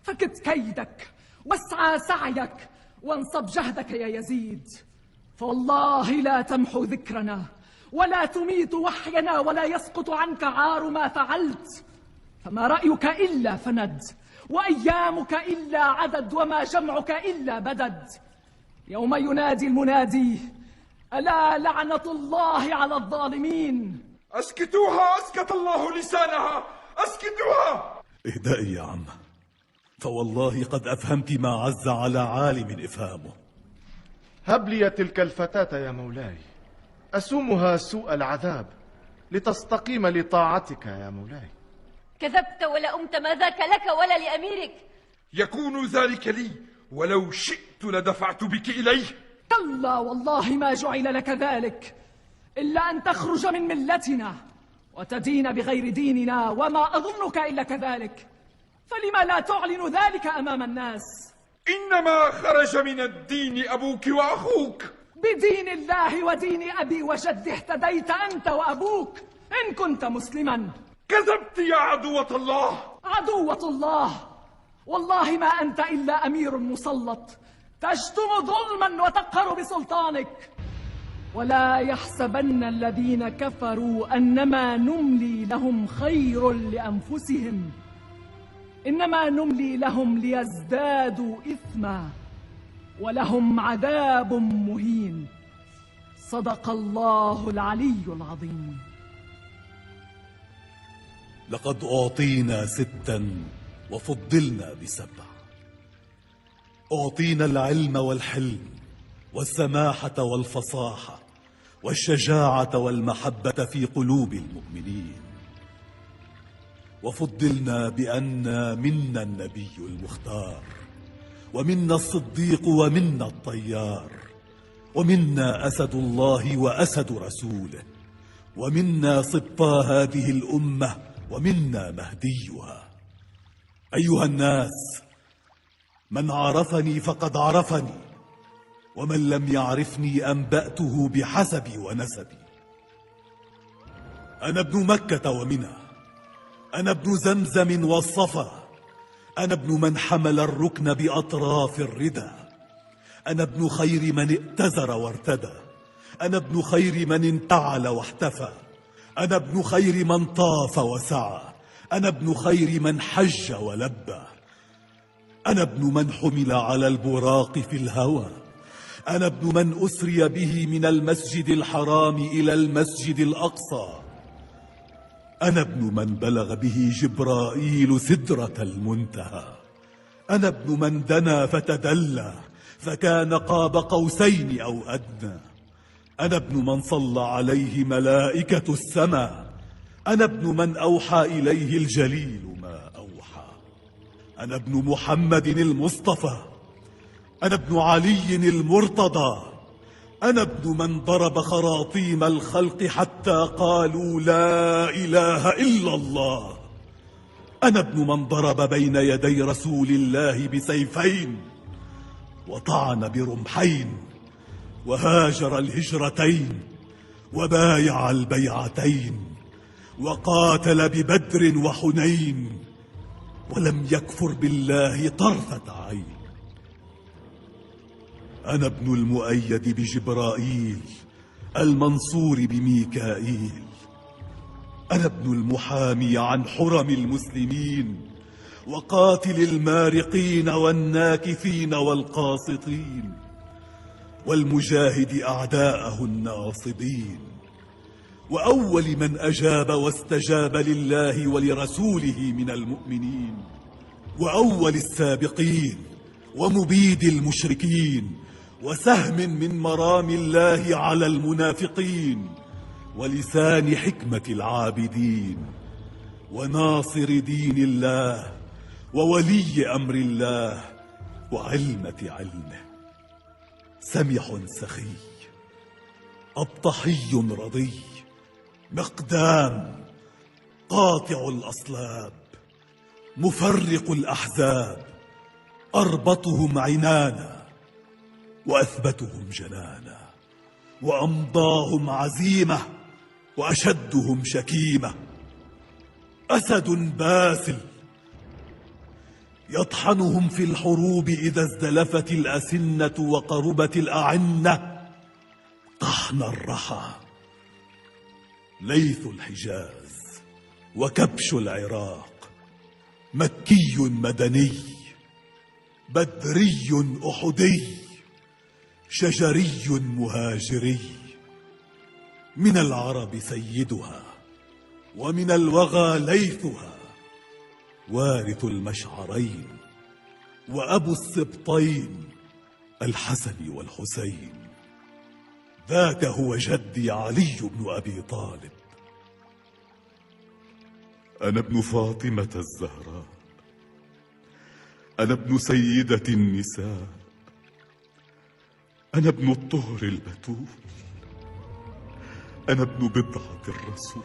فكد كيدك واسعى سعيك وانصب جهدك يا يزيد، فوالله لا تمحو ذكرنا ولا تميت وحينا ولا يسقط عنك عار ما فعلت. فما رأيك إلا فند، وأيامك إلا عدد، وما جمعك إلا بدد. يوم ينادي المنادي: ألا لعنة الله على الظالمين. أسكتوها، أسكت الله لسانها، أسكتوها. اهدئي يا عم، فوالله قد أفهمت ما عز على عالم إفهامه. هب لي تلك الفتاة يا مولاي، أسومها سوء العذاب لتستقيم لطاعتك يا مولاي. كذبت ولأمت، ما ذاك لك ولا لأميرك. يكون ذلك لي ولو شئت لدفعت بك إليه. كلا والله ما جعل لك ذلك إلا أن تخرج من ملتنا وتدين بغير ديننا، وما أظنك إلا كذلك، فلما لا تعلن ذلك أمام الناس؟ إنما خرج من الدين أبوك وأخوك. بدين الله ودين أبي وجدي اهتديت أنت وأبوك إن كنت مسلما. كذبت يا عدوة الله. عدوة الله؟ والله ما أنت إلا أمير مسلط تشتم ظلما وتقهر بسلطانك. ولا يحسبن الذين كفروا أنما نملي لهم خير لأنفسهم، إنما نملي لهم ليزدادوا إثما ولهم عذاب مهين. صدق الله العلي العظيم. لقد أعطينا 6 وفضلنا ب7. أعطينا العلم والحلم والسماحة والفصاحة والشجاعة والمحبة في قلوب المؤمنين، وفضلنا بأن منا النبي المختار، ومنا الصديق، ومنا الطيار، ومنا أسد الله وأسد رسوله، ومنا سبطى هذه الأمة، ومنا مهديها. أيها الناس، من عرفني فقد عرفني، ومن لم يعرفني أنبأته بحسبي ونسبي. أنا ابن مكة ومنى، أنا ابن زمزم والصفا، أنا ابن من حمل الركن بأطراف الردى، أنا ابن خير من ائتزر وارتدى، أنا ابن خير من انتعل واحتفى، أنا ابن خير من طاف وسعى، أنا ابن خير من حج ولبى، أنا ابن من حمل على البراق في الهوى، أنا ابن من أسري به من المسجد الحرام إلى المسجد الأقصى، أنا ابن من بلغ به جبرائيل سدرة المنتهى، أنا ابن من دنا فتدلى فكان قاب قوسين أو أدنى، أنا ابن من صلى عليه ملائكة السماء، أنا ابن من أوحى إليه الجليل ما أوحى، أنا ابن محمد المصطفى، أنا ابن علي المرتضى، أنا ابن من ضرب خراطيم الخلق حتى قالوا لا إله إلا الله، أنا ابن من ضرب بين يدي رسول الله بسيفين وطعن برمحين وهاجر الهجرتين وبايع البيعتين وقاتل ببدر وحنين ولم يكفر بالله طرفة عين. أنا ابن المؤيد بجبرائيل المنصور بميكائيل، أنا ابن المحامي عن حرم المسلمين وقاتل المارقين والناكثين والقاسطين والمجاهد أعداءه الناصبين، وأول من أجاب واستجاب لله ولرسوله من المؤمنين، وأول السابقين ومبيد المشركين وسهم من مرام الله على المنافقين ولسان حكمة العابدين وناصر دين الله وولي أمر الله وعلمة علمه، سمح سخي أبطحي رضي مقدام قاطع الأصلاب مفرق الأحزاب، أربطهم عنانا وأثبتهم جنانا وأمضاهم عزيمة وأشدهم شكيمة، أسد باسل يطحنهم في الحروب إذا ازدلفت الأسنة وقربت الأعنة طحن الرحى. ليث الحجاز وكبش العراق، مكي مدني، بدري أحدي، شجري مهاجري، من العرب سيدها ومن الوغى ليثها، وارث المشعرين وأبو السبطين الحسن والحسين. ذاك هو جدي علي بن أبي طالب. أنا ابن فاطمة الزهراء، أنا ابن سيدة النساء، أنا ابن الطهر البتول، أنا ابن بضعة الرسول،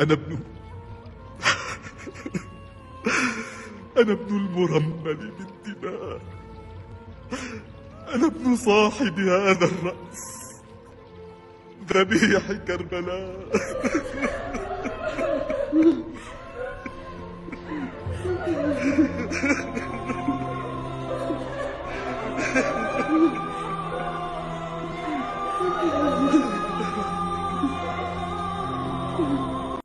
أنا ابن أنا ابن المرمل بالدماء، أنا ابن صاحب هذا الرأس، ذبيح كربلاء.